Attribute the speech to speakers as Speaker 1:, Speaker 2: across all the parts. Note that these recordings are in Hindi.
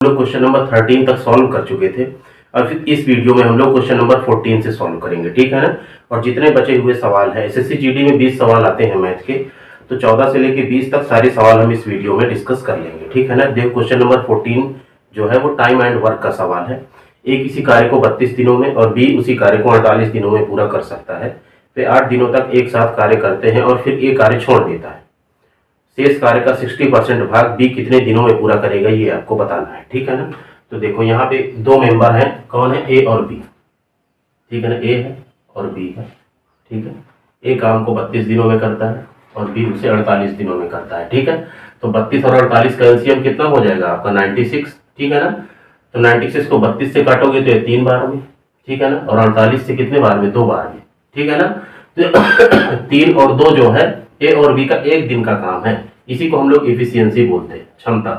Speaker 1: लोग क्वेश्चन नंबर 13 तक सॉल्व कर चुके थे। और फिर इस वीडियो में हम लोग क्वेश्चन नंबर 14 से सॉल्व करेंगे, ठीक है ना। और जितने बचे हुए सवाल है, एसएससी जीडी में 20 सवाल आते हैं मैथ के, तो 14 से लेके 20 तक सारे सवाल हम इस वीडियो में डिस्कस कर लेंगे, ठीक है ना। देखो क्वेश्चन नंबर 14 जो है वो टाइम एंड वर्क का सवाल है। ए किसी कार्य को 32 दिनों में और बी उसी कार्य को 48 दिनों में पूरा कर सकता है। वे 8 दिनों तक एक साथ कार्य करते हैं और फिर ए कार्य छोड़ देता है। शेष कार्य का 60% भाग बी कितने दिनों में पूरा करेगा, ये आपको बताना है, ठीक है ना। तो देखो यहाँ पे दो मेंबर हैं, कौन है, ए और बी, ठीक है ना। ए है और बी है, ठीक है। ए काम को 32 दिनों में करता है और बी उसे 48 दिनों में करता है, ठीक है। तो 32 और 48 का एलसीएम कितना हो जाएगा आपका, 96, ठीक है ना। तो 96 को 32 से काटोगे तो ये 3 बार में, ठीक है ना। और 48 से कितने बार में, 2 बार में, ठीक है ना। तो 3 और 2 जो है ए और बी का एक दिन का काम है। इसी को हम लोग इफिशियंसी बोलते हैं, क्षमता,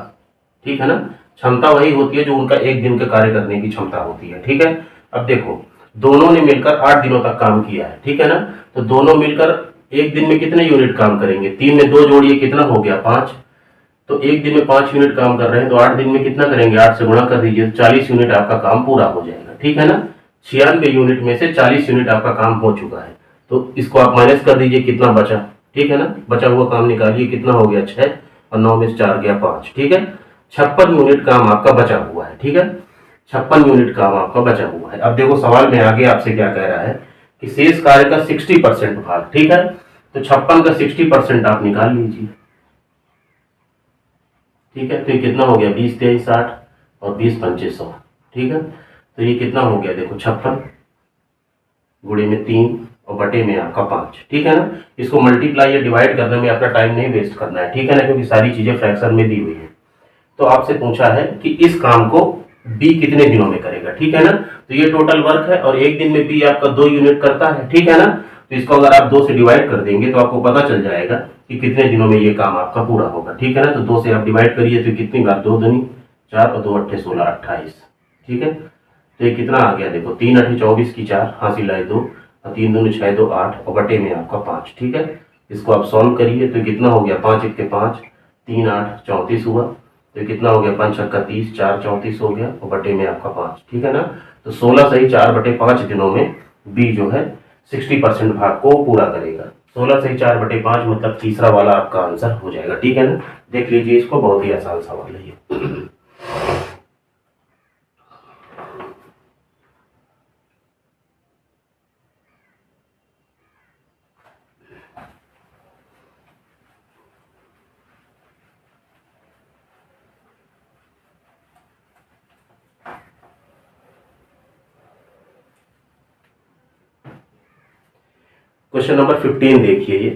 Speaker 1: ठीक है ना। क्षमता वही होती है जो उनका एक दिन का कार्य करने की क्षमता होती है, ठीक है। अब देखो दोनों ने मिलकर 8 दिनों तक काम किया है, ठीक है ना। तो दोनों मिलकर एक दिन में कितने यूनिट काम करेंगे, 3 में 2 जोड़िए कितना हो गया, 5। तो एक दिन में 5 यूनिट काम कर रहे हैं, तो 8 दिन में कितना करेंगे, 8 से गुणा कर दीजिए, 40 यूनिट आपका काम पूरा हो जाएगा, ठीक है ना। 96 यूनिट में से 40 यूनिट आपका काम हो चुका है। तो इसको आप माइनस कर दीजिए, कितना बचा, ठीक है ना। बचा हुआ काम निकालिए, कितना हो गया, 6 और 9 में से 4 गया 5, ठीक है। 56 यूनिट काम आपका बचा हुआ है, ठीक है। 56 यूनिट काम आपका बचा हुआ है। अब देखो सवाल में आगे आपसे क्या कह रहा है कि शेष कार्य का 60% भाग, ठीक है। तो 56 का 60% आप निकाल लीजिए, ठीक है। तो ये कितना हो गया, 20 23 60 और 20 25 100, ठीक है। तो ये कितना हो गया, देखो 56 गुणे में 3 और बटे में आपका 5, ठीक है ना। इसको मल्टीप्लाई या डिवाइड करने में अपना टाइम नहीं वेस्ट करना है, ठीक है ना, क्योंकि सारी चीजें फ्रैक्शन में दी हुई है। तो आपसे पूछा है कि इस काम को बी कितने दिनों में करेगा, ठीक है ना। तो ये टोटल वर्क है और एक दिन में बी आपका 2 यूनिट करता है, ठीक है ना। तो इसको अगर आप 2 से डिवाइड कर देंगे तो आपको पता चल जाएगा कि कितने दिनों में ये काम आपका पूरा होगा, ठीक है ना। तो 2 से आप डिवाइड करिए तो कितनी बार, 2 दूनी 4 और 2 अट्ठे 16 28, ठीक है। तो ये कितना आ गया, देखो 3 अट्ठे 24 की 4 हासिल आए 2 और 3 दूनी 6 2 8 और बटे में आपका 5, ठीक है। इसको आप सॉल्व करिए तो कितना हो गया, 5 1 के 5 3 8 34 हुआ। तो कितना हो गया, 5 छक्का 30 4 34 हो गया और बटे में आपका 5, ठीक है ना। तो 16 सही 4 बटे 5 दिनों में बी जो है 60% भाग को पूरा करेगा। 16 सही 4 बटे 5 मतलब तीसरा वाला आपका आंसर हो जाएगा, ठीक है ना। देख लीजिए इसको, बहुत ही आसान सवाल है ये। क्वेश्चन नंबर 15 देखिए, ये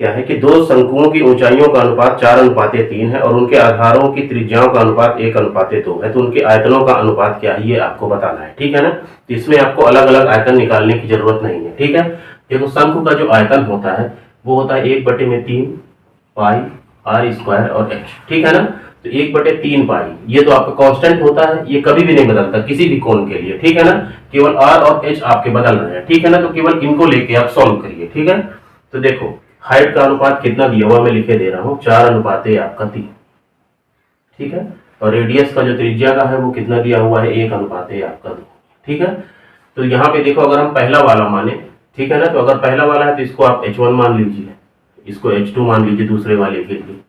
Speaker 1: क्या है कि दो शंकुओं की ऊंचाइयों का अनुपात 4:3 है और उनके आधारों की त्रिज्याओं का अनुपात 1:2 है। तो उनके आयतनों का अनुपात क्या है, ये आपको बताना है, ठीक है ना। तो इसमें आपको अलग अलग आयतन निकालने की जरूरत नहीं है, ठीक है। देखो शंकु का जो आयतन होता है वो होता है 1/3 पाई आर स्क्वायर और एच, ठीक है ना। तो 1/3 पाई ये तो आपका कांस्टेंट होता है, ये कभी भी नहीं बदलता किसी भी कोण के लिए, ठीक है ना। केवल आर और एच आपके बदल रहे हैं, ठीक है ना। तो केवल इनको लेके आप सॉल्व करिए, ठीक है। तो देखो हाइट का अनुपात कितना दिया हुआ मैं लिखे दे रहा हूँ, 4:3 आपका 3, ठीक है। और रेडियस का जो त्रिज्या का है वो कितना दिया हुआ है, 1:1 आपका 2, ठीक है। तो यहाँ पे देखो अगर हम पहला वाला माने, ठीक है ना, तो अगर पहला वाला है तो इसको आप h1 मान लीजिए, इसको h2 मान लीजिए दूसरे वाले के लिए,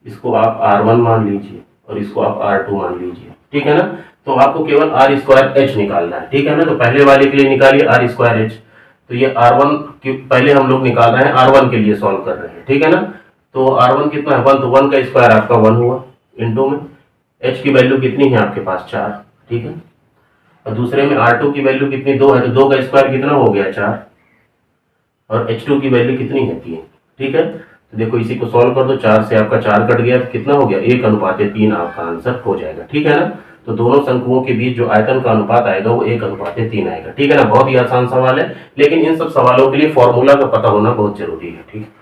Speaker 1: इसको आप r1 मान लीजिए और इसको आप r2 मान लीजिए, ठीक है ना। तो आपको केवल r स्क्वायर h निकालना है, ठीक है ना। तो पहले वाले के लिए निकालिए r स्क्वायर h। तो ये r1 की पहले हम लोग निकाल रहे हैं, r1 के लिए सॉल्व कर रहे हैं, ठीक है ना। तो r1 कितना है 1, तो 1 का स्क्वायर आपका 1 हुआ, इंटू में h की वैल्यू कितनी है आपके पास 4, ठीक है। और दूसरे में r2 की वैल्यू कितनी 2 है, तो 2 का स्क्वायर कितना हो गया 4 और h2 की वैल्यू कितनी है 3, ठीक है। तो देखो इसी को सॉल्व कर दो, 4 से आपका 4 कट गया, तो कितना हो गया 1:3 आपका आंसर हो जाएगा, ठीक है ना। तो दोनों शंकुओं के बीच जो आयतन का अनुपात आएगा वो 1:3 आएगा, ठीक है ना। बहुत ही आसान सवाल है, लेकिन इन सब सवालों के लिए फॉर्मूला का पता होना बहुत जरूरी है, ठीक है।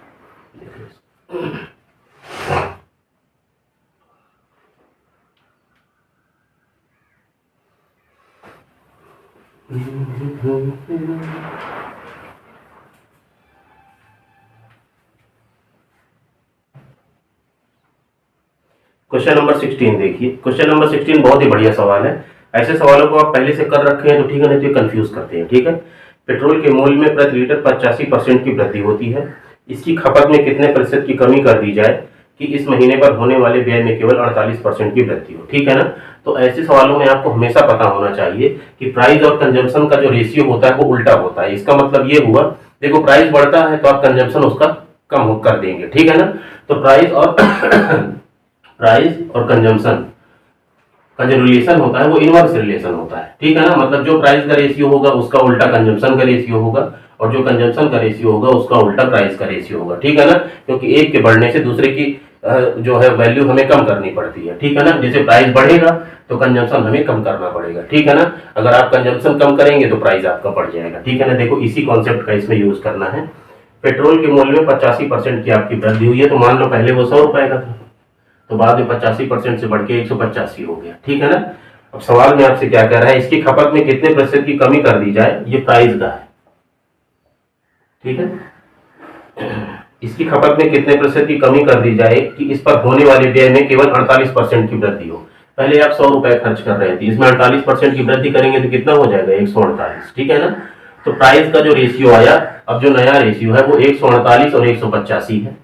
Speaker 1: क्वेश्चन नंबर 16 देखिए। क्वेश्चन नंबर 16 बहुत ही बढ़िया सवाल है। ऐसे सवालों को आप पहले से कर रखे हैं तो ठीक है, नहीं तो कंफ्यूज करते हैं। ठीक है, पेट्रोल के मूल्य में प्रति लीटर 85% की वृद्धि होती है। इसकी खपत में कितने प्रतिशत की कमी कर दी जाए कि इस महीने पर होने वाले व्यय में केवल 48% की वृद्धि हो। ठीक है ना, तो ऐसे सवालों में आपको हमेशा पता होना चाहिए कि प्राइस और कंजम्पशन का जो रेशियो होता है वो उल्टा होता है। इसका मतलब ये हुआ, देखो प्राइस बढ़ता है तो आप कंजम्पशन उसका कम कर देंगे। ठीक है ना, तो प्राइस और प्राइस और कंजम्पशन का जो रिलेशन होता है वो इनवर्स रिलेशन होता है। ठीक है ना, मतलब जो प्राइस का रेशियो होगा उसका उल्टा कंजम्पशन का रेशियो होगा, और जो कंजम्पशन का रेशियो होगा उसका उल्टा प्राइस का रेशियो होगा। ठीक है ना, क्योंकि एक के बढ़ने से दूसरे की जो है वैल्यू हमें कम करनी पड़ती है। ठीक है ना, जैसे प्राइस बढ़ेगा तो कंजम्पशन हमें कम करना पड़ेगा। ठीक है ना, अगर आप कंजम्पशन कम करेंगे तो प्राइस आपका बढ़ जाएगा। ठीक है ना, देखो इसी कॉन्सेप्ट का इसमें यूज करना है। पेट्रोल के मूल्य में 85% की आपकी वृद्धि हुई है, तो मान लो पहले वो 100 रुपए का था, तो बाद में 85% से बढ़ के 185 हो गया। ठीक है ना, अब सवाल में आपसे क्या कह रहा है, इसकी खपत में कितने प्रतिशत की कमी कर दी जाए, ये प्राइस का है। ठीक है, इसकी खपत में कितने प्रतिशत की कमी कर दी जाए कि इस पर होने वाले व्यय में केवल 48% की वृद्धि हो। पहले आप 100 रुपए खर्च कर रहे थे, इसमें 48% की वृद्धि करेंगे तो कितना हो जाएगा, 148। ठीक है ना, तो प्राइस का जो रेशियो आया, अब जो नया रेशियो है वो 148 और 185 है।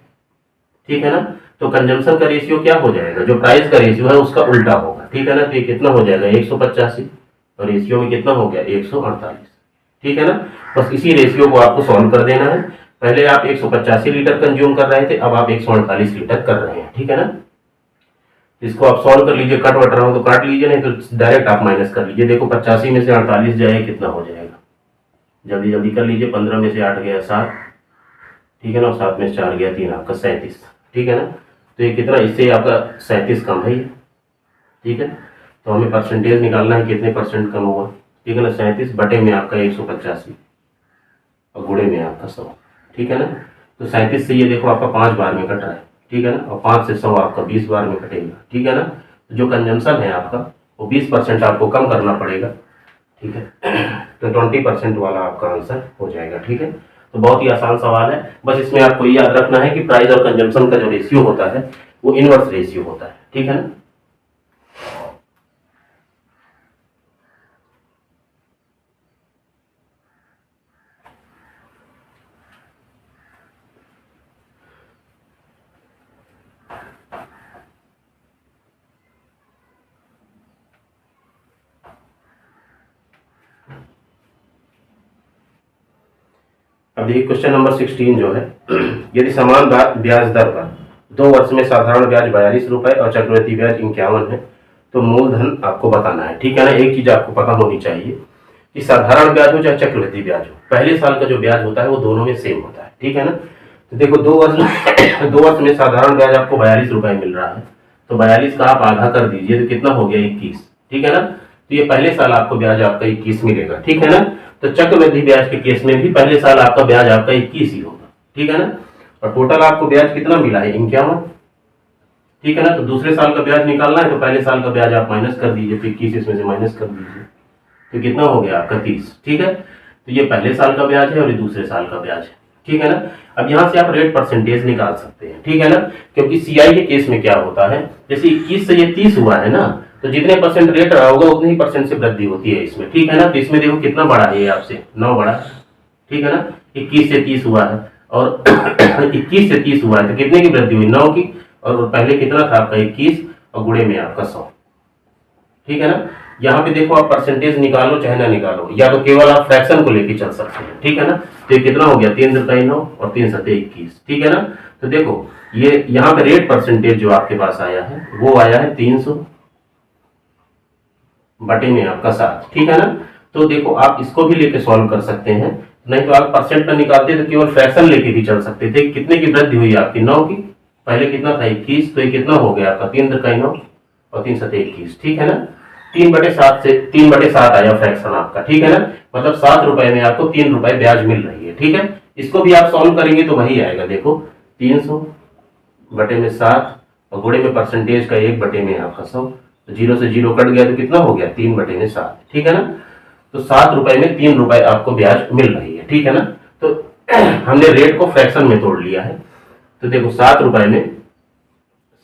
Speaker 1: ठीक है ना, तो कंजम्पशन का रेशियो क्या हो जाएगा, जो प्राइस का रेशियो है उसका उल्टा होगा। ठीक है ना, तो ये कितना हो जाएगा 185, और रेशियो में कितना हो गया 148। ठीक है ना, बस इसी रेशियो को आपको सॉल्व कर देना है। पहले आप 185 लीटर कंज्यूम कर रहे थे, अब आप 148 लीटर कर रहे हैं। ठीक है ना, इसको आप सॉल्व कर लीजिए, कट वट रहा हो तो काट लीजिए, नहीं तो डायरेक्ट आप माइनस कर लीजिए। देखो 85 में से 48 जाए कितना हो जाएगा, जल्दी जल्दी कर लीजिए। 15 में से 8 गया 7, ठीक है ना, और 7 में से 4 गया 3, आपका 37। ठीक है ना, तो ये कितना, इससे आपका 37 कम है ये। ठीक है, तो हमें परसेंटेज निकालना है कितने परसेंट कम होगा। ठीक है ना, 37 बटे में आपका 185 और गुणे में आपका 100। ठीक है ना, तो 37 से ये देखो आपका 5 बार में कट रहा है। ठीक है ना, और 5 से 100 आपका 20 बार में कटेगा। ठीक है ना, तो जो कंजम्पशन है आपका वो 20% आपको कम करना पड़ेगा। ठीक है, तो 20% वाला आपका आंसर हो जाएगा। ठीक है, तो बहुत ही आसान सवाल है, बस इसमें आपको ये याद रखना है कि प्राइस और कंजम्पशन का जो रेशियो होता है वो इनवर्स रेशियो होता है। ठीक है ना, अब देखिए क्वेश्चन नंबर 16 जो है, यदि समान ब्याज दर पर 2 वर्ष में साधारण ब्याज 42 रुपए और चक्रवृद्धि ब्याज 51 है, तो मूलधन आपको बताना है। ठीक है ना, एक चीज आपको पता होनी चाहिए कि साधारण ब्याज हो चाहे चक्रवृद्धि ब्याज हो, पहले साल का जो ब्याज होता है वो दोनों में सेम होता है। ठीक है ना, तो देखो 2 वर्ष में साधारण ब्याज आपको 42 रुपए मिल रहा है, तो 42 का आप आधा कर दीजिए तो कितना हो गया 21। ठीक है ना, तो ये पहले साल आपको ब्याज आपका 21 मिलेगा। ठीक है ना, तो चक्रवृद्धि ब्याज के केस में भी पहले साल आपका ब्याज आपका 21 ही होगा। ठीक है ना, और टोटल आपको ब्याज कितना मिला है 51। ठीक है ना, तो दूसरे साल का ब्याज निकालना है तो पहले साल का ब्याज आप माइनस कर दीजिए, तो 21 इसमें से माइनस कर दीजिए तो कितना हो गया आपका 30। ठीक है, तो ये पहले साल का ब्याज है और ये दूसरे साल का ब्याज है। ठीक है ना, अब यहाँ से आप रेट परसेंटेज निकाल सकते हैं। ठीक है ना, क्योंकि सीआई के केस में क्या होता है, जैसे 21 से ये 30 हुआ है ना, तो जितने परसेंट रेट रहा होगा उतने ही परसेंट से वृद्धि होती है इसमें। ठीक है ना, तो इसमें देखो कितना बड़ा है ये आपसे 9 बड़ा। ठीक है ना, 21 से 30 हुआ है और 21 से 30 हुआ है तो कितने की वृद्धि हुई 9 की, और पहले कितना था आपका 21 और गुणे में आपका 100। ठीक है ना, यहाँ पे देखो आप परसेंटेज निकालो चाहे ना निकालो, या तो केवल आप फ्रैक्शन को लेके चल सकते हैं। ठीक है ना, तो ये कितना हो गया 3 × 9 और 3 × 21। ठीक है ना, तो देखो ये यहाँ पे रेट परसेंटेज जो आपके पास आया है वो आया है 300 बटे में आपका 7। ठीक है ना, तो देखो आप इसको भी लेके सॉल्व कर सकते हैं, नहीं तो आप परसेंट में निकालते तो केवल फ्रैक्शन लेके भी चल सकते थे। कितने की वृद्धि हुई आपकी 9 की, पहले कितना था 21, तो ये कितना हो गया आपका 3 × 9 और 3 × 21। ठीक है ना, 3/7 से 3/7 आया फ्रैक्शन आपका। ठीक है ना, मतलब 7 रुपए में आपको 3 रुपए ब्याज मिल रही है। ठीक है, इसको भी आप सॉल्व करेंगे तो वही आएगा, देखो 300 बटे में 7 और गुणे में परसेंटेज का 1 बटे में आपका 100, तो 0 से 0 कट गया तो कितना हो गया 3 बटे में 7। ठीक है ना, तो 7 रुपए में 3 रुपए आपको ब्याज मिल रही है। ठीक है ना, तो हमने रेट को फ्रैक्शन में तोड़ लिया है, तो देखो 7 रुपए में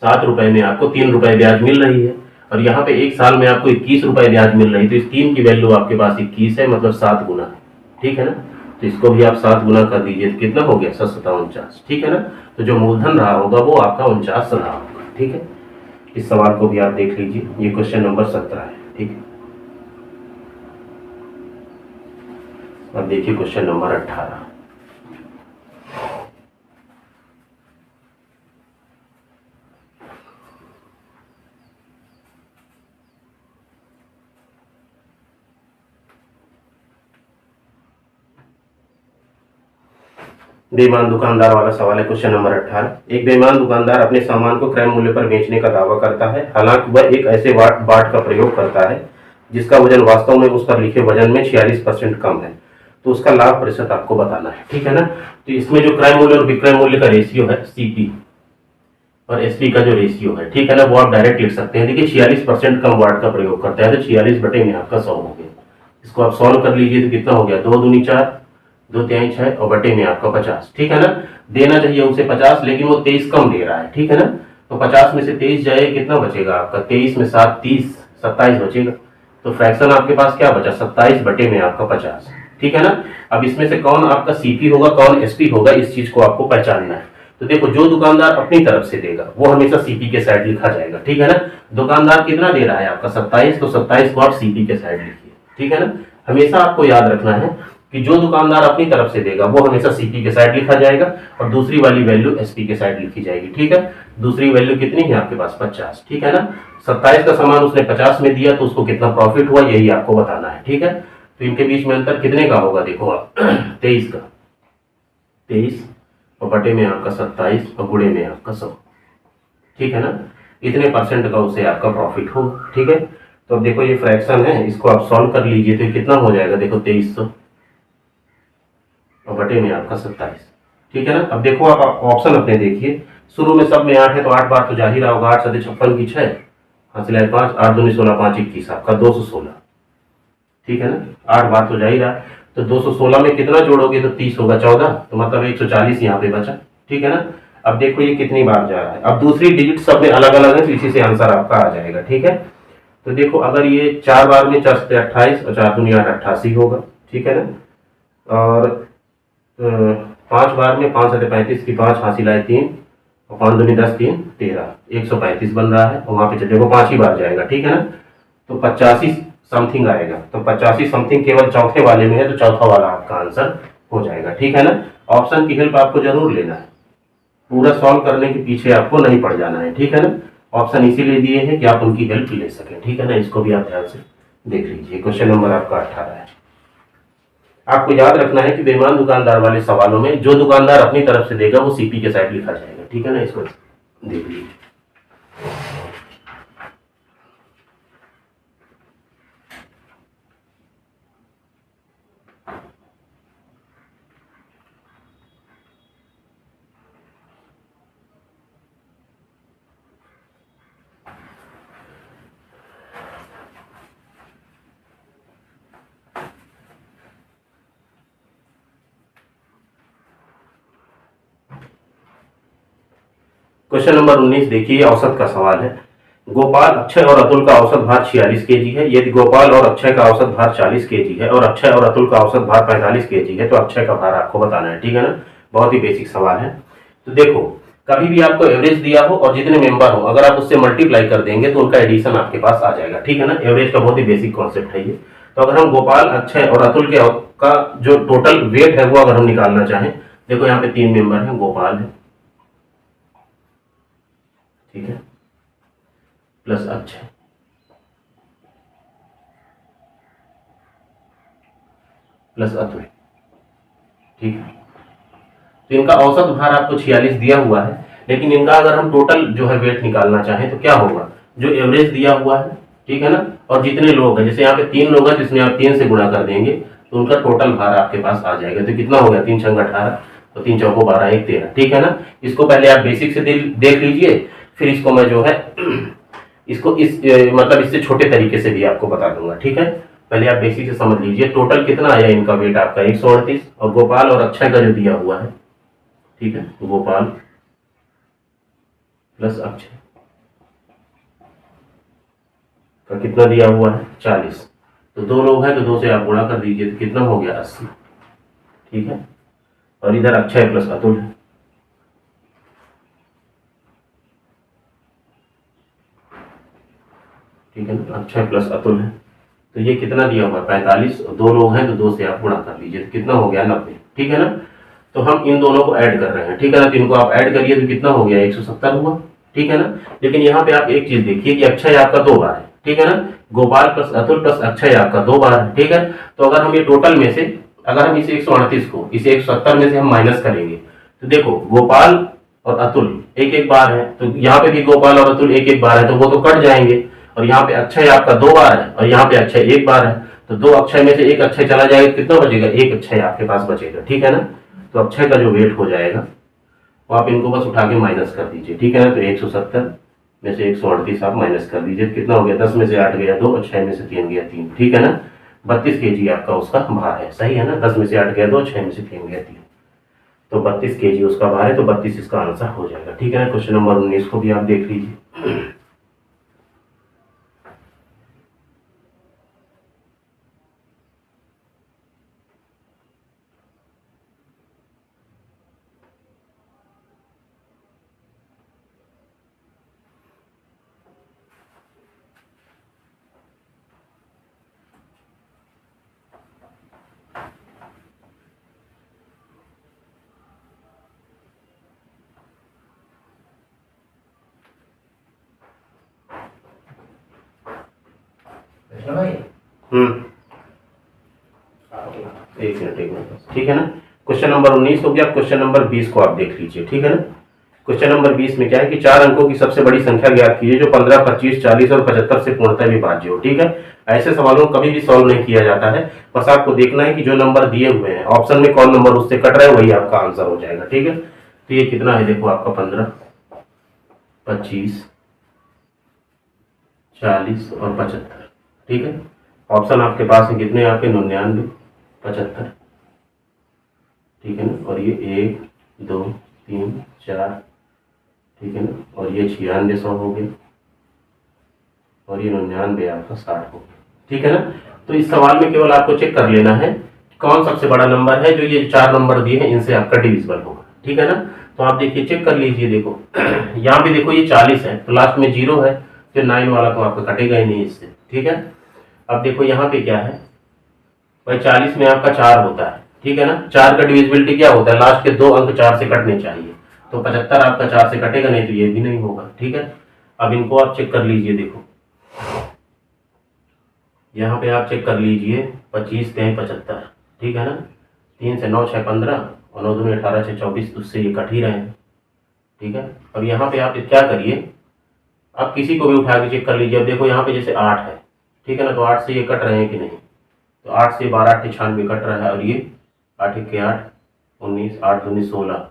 Speaker 1: ₹7 में आपको ₹3 ब्याज मिल रही है, और यहाँ पे एक साल में आपको ₹21 ब्याज मिल रही है। तो इस 3 की वैल्यू आपके पास 21 है, मतलब 7 गुना है, ठीक है ना। तो इसको भी आप 7 गुना कर दीजिए तो कितना हो गया, 749, ठीक है ना। तो जो मूलधन रहा होगा वो आपका 49 रहा होगा, ठीक है। इस सवाल को भी आप देख लीजिए, ये क्वेश्चन नंबर 17 है, ठीक है। अब देखिए क्वेश्चन नंबर 18। बेईमान दुकानदार वाला सवाल है, क्वेश्चन नंबर 18। एक बेईमान दुकानदार अपने सामान को क्रय मूल्य पर बेचने का दावा करता है, हालांकि वह एक ऐसे बाट का प्रयोग करता है जिसका वजन वास्तव में उस पर लिखे वजन में 46% कम है। तो उसका लाभ प्रतिशत आपको बताना है, ठीक है ना। तो इसमें जो क्रय मूल्य और विक्रय मूल्य का रेशियो है, सीपी और एसपी का जो रेशियो है, ठीक है ना, वो आप डायरेक्ट लिख सकते हैं। देखिए 46% कम वाट का प्रयोग करता है, तो 46 बटे में आपका 100 हो गया। इसको आप सॉल्व कर लीजिए तो कितना हो गया, 2 दूनी 4, 2 तिहाई 6 और बटे में आपका 50, ठीक है ना। देना चाहिए उसे 50, लेकिन वो 23 कम दे रहा है, ठीक है ना। तो 50 में से 23 जाए, कितना बचेगा आपका, 23 में 7 30, 27 बचेगा। तो फ्रैक्शन आपके पास क्या बचा, 27 बटे में आपका 50, ठीक है ना। अब इसमें से कौन आपका सीपी होगा, कौन एसपी होगा, इस चीज को आपको पहचानना है। तो देखो, जो दुकानदार अपनी तरफ से देगा वो हमेशा सीपी के साइड लिखा जाएगा, ठीक है ना। दुकानदार कितना दे रहा है आपका 27, तो 27 को आप सीपी के साइड लिखिए, ठीक है ना। हमेशा आपको याद रखना है कि जो दुकानदार अपनी तरफ से देगा वो हमेशा सीपी के साइड लिखा जाएगा, और दूसरी वाली वैल्यू एसपी के साइड लिखी जाएगी, ठीक है। दूसरी वैल्यू कितनी है आपके पास, 50, ठीक है ना। 27 का सामान उसने 50 में दिया, तो उसको कितना प्रॉफिट हुआ यही आपको बताना है, ठीक है। तो इनके बीच में अंतर कितने का होगा, देखो आप 23 का, 23 और बटे में आपका 27 और गुणे में आपका 100, ठीक है ना। इतने परसेंट का उसे आपका प्रॉफिट हो, ठीक है। तो अब देखो ये फ्रैक्शन है, इसको आप सॉल्व कर लीजिए तो कितना हो जाएगा, देखो 2300 और बटे में आपका 27, ठीक है ना। अब देखो आप ऑप्शन अपने देखिए, शुरू में सब में 8 है तो 8 बार तो जा ही रहा होगा, 8 7 56 की 6, हासिल है 5, 8 दूनी 16, 5 21 आपका 216, ठीक है ना। 8 बार तो जा ही रहा, तो 216 में कितना जोड़ोगे तो 30 होगा 14, तो मतलब 140 यहाँ पे बचा, ठीक है ना। अब देखो ये कितनी बार जा रहा है, अब दूसरी डिजिट सब में अलग अलग है, तो इसी से आंसर आपका आ जाएगा, ठीक है। तो देखो अगर ये 4 बार में 4 से 28 और 4 दूनी 8 88 होगा, ठीक है ना। और 5 बार में 5 से 35 की 5 हासिल है 3 और 5 दूनी 10 3 13, 135 बन रहा है, और वहां पे देखो 5 ही बार जाएगा, ठीक है ना। तो 85 समथिंग आएगा, तो 85 समथिंग केवल चौथे वाले में है, तो चौथा वाला आपका आंसर हो जाएगा, ठीक है ना। ऑप्शन की हेल्प आपको जरूर लेना है, पूरा सॉल्व करने के पीछे आपको नहीं पड़ जाना है, ठीक है ना। ऑप्शन इसीलिए दिए हैं कि आप उनकी हेल्प ले सकें, ठीक है ना। इसको भी आप ध्यान से देख लीजिए। क्वेश्चन नंबर आपका 18 है। आपको याद रखना है कि बेईमान दुकानदार वाले सवालों में जो दुकानदार अपनी तरफ से देगा वो सीपी के साइड लिखा जाएगा, ठीक है ना। इसको देख लीजिए। क्वेश्चन नंबर 19 देखिए, औसत का सवाल है। गोपाल, अक्षय और अतुल का औसत भार 46 केजी है। यदि गोपाल और अक्षय का औसत भार 40 केजी है और अक्षय और अतुल का औसत भार 45 केजी है, तो अक्षय का भार आपको बताना है, ठीक है ना। बहुत ही बेसिक सवाल है। तो देखो, कभी भी आपको एवरेज दिया हो और जितने मेंबर हो, अगर आप उससे मल्टीप्लाई कर देंगे तो उनका एडिशन आपके पास आ जाएगा, ठीक है ना। एवरेज का बहुत ही बेसिक कॉन्सेप्ट है ये। तो अगर हम गोपाल, अक्षय और अतुल के का जो टोटल वेट है वो अगर हम निकालना चाहें, देखो यहाँ पे 3 मेंबर हैं, गोपाल है, ठीक है, प्लस अक्षय, प्लस अतुल, ठीक है। तो इनका औसत भार आपको 46 दिया हुआ है, लेकिन इनका अगर हम टोटल जो है वेट निकालना चाहें तो क्या होगा, जो एवरेज दिया हुआ है, ठीक है ना, और जितने लोग हैं, जैसे यहाँ पे 3 लोग हैं, जिसमें आप 3 से गुणा कर देंगे तो उनका टोटल भार आपके पास आ जाएगा। तो कितना हो गया, 3 छंग 18 और 3 चौको 12, 1 13, ठीक है ना। इसको पहले आप बेसिक से देख लीजिए, फिर इसको मैं जो है इसको इस मतलब इससे छोटे तरीके से भी आपको बता दूंगा, ठीक है। पहले आप बेसिक से समझ लीजिए, टोटल कितना आया इनका वेट आपका 138, और गोपाल और अक्षय का जो दिया हुआ है, ठीक है, गोपाल प्लस अक्षय, का कितना दिया हुआ है 40। तो 2 लोग हैं तो 2 से आप गुणा कर दीजिए तो कितना हो गया 80। ठीक है, और इधर अक्षय प्लस अतुल है। ठीक है ना, अक्षय प्लस अतुल है। तो ये कितना दिया हुआ है 45, और 2 लोग हैं तो 2 से आप गुणा कर लीजिए तो कितना हो गया 90। ठीक है ना, तो हम इन दोनों को ऐड कर रहे हैं। ठीक है ना, तो इनको आप ऐड करिए तो कितना हो गया 170 हुआ। ठीक है ना, लेकिन यहाँ पे आप एक चीज देखिए कि अक्षय आपका 2 बार है। ठीक है ना, गोपाल प्लस अतुल प्लस अक्षय आपका 2 बार है। ठीक है, तो अगर हम ये टोटल में से अगर हम इस 138 को इस 170 में से हम माइनस करेंगे तो देखो गोपाल और अतुल एक एक बार है, तो यहाँ पे भी गोपाल और अतुल एक एक बार है तो वो तो कट जाएंगे। और यहाँ पे अक्षय आपका 2 बार है और यहाँ पे अक्षय 1 बार है, तो 2 अक्षय में से 1 अक्षय चला जाएगा, कितना बचेगा 1 अक्षय आपके पास बचेगा। ठीक है ना, तो अक्षय का जो वेट हो जाएगा वो आप इनको बस उठा के माइनस कर दीजिए। ठीक है ना, तो 170 में से 138 आप माइनस कर दीजिए, कितना हो गया 10 में से 8 गया 2 और 6 में से 3 गया 3। ठीक है ना, 32 kg आपका उसका भार है। सही है ना, 10 में से 8 गया 2, 6 में से 3 गया 3, तो 32 kg उसका भार है, तो 32 इसका आंसर हो जाएगा। ठीक है ना, क्वेश्चन नंबर 19 को भी आप देख लीजिए। एक मिनट। ठीक है ना, क्वेश्चन नंबर 19 हो गया। क्वेश्चन नंबर 20 को आप देख लीजिए। ठीक है ना, क्वेश्चन नंबर 20 में क्या है कि 4 अंकों की सबसे बड़ी संख्या ज्ञात कीजिए जो 15, 25, 40 और 75 से पूर्णतः विभाज्य हो। ठीक है, ऐसे सवालों को कभी भी सॉल्व नहीं किया जाता है, बस आपको देखना है कि जो नंबर दिए हुए हैं ऑप्शन में कौन नंबर उससे कट रहा है वही आपका आंसर हो जाएगा। ठीक है, तो ये कितना है देखो आपका 15, 25, 40 और 75। ठीक है, ऑप्शन आपके पास है कितने यहाँ पे 99, 75। ठीक है ना, और ये 1, 2, 3, 4। ठीक है ना, और ये 9600 हो गया और ये 99 आपका 60 हो गया। ठीक है ना, तो इस सवाल में केवल आपको चेक कर लेना है कौन सबसे बड़ा नंबर है, जो ये 4 नंबर दिए हैं इनसे आपका डिविजिबल होगा। ठीक है ना, तो आप देखिए चेक कर लीजिए। देखो यहाँ पे देखो ये 40 है तो लास्ट में 0 है, तो 9 वाला तो आपका कटेगा ही नहीं इससे। ठीक है, अब देखो यहाँ पे क्या है भाई, 40 में आपका 4 होता है। ठीक है ना, 4 का डिविजिबिलिटी क्या होता है, लास्ट के 2 अंक 4 से कटने चाहिए, तो 75 आपका 4 से कटेगा नहीं, तो ये भी नहीं होगा। ठीक है, अब इनको आप चेक कर लीजिए। देखो यहाँ पे आप चेक कर लीजिए 25 3 75। ठीक है ना, 3 से 9 6 15 और 9 दूनी 18 6 24, उससे ये कट ही रहे हैं। ठीक है, अब यहाँ पे आप क्या करिए, आप किसी को भी उठा के चेक कर लीजिए। अब देखो यहाँ पे जैसे 8 है, ठीक है ना, तो 8 से ये कट रहे हैं कि नहीं, तो 8 से 12 8 96 कट रहा है, और ये 8 1 8 19 8 दूनी 16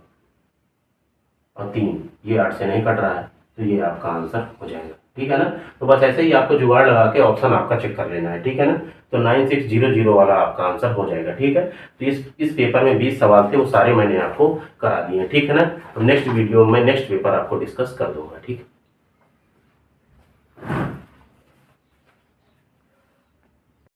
Speaker 1: और 3, ये 8 से नहीं कट रहा है, तो ये आपका आंसर हो जाएगा। ठीक है ना, तो बस ऐसे ही आपको जुगाड़ लगा के ऑप्शन आपका चेक कर लेना है। ठीक है ना, तो 9600 वाला आपका आंसर हो जाएगा। ठीक है, तो इस पेपर में 20 सवाल थे, वो सारे मैंने आपको करा दिए। ठीक है ना, तो नेक्स्ट वीडियो में नेक्स्ट पेपर आपको डिस्कस कर दूंगा। ठीक है।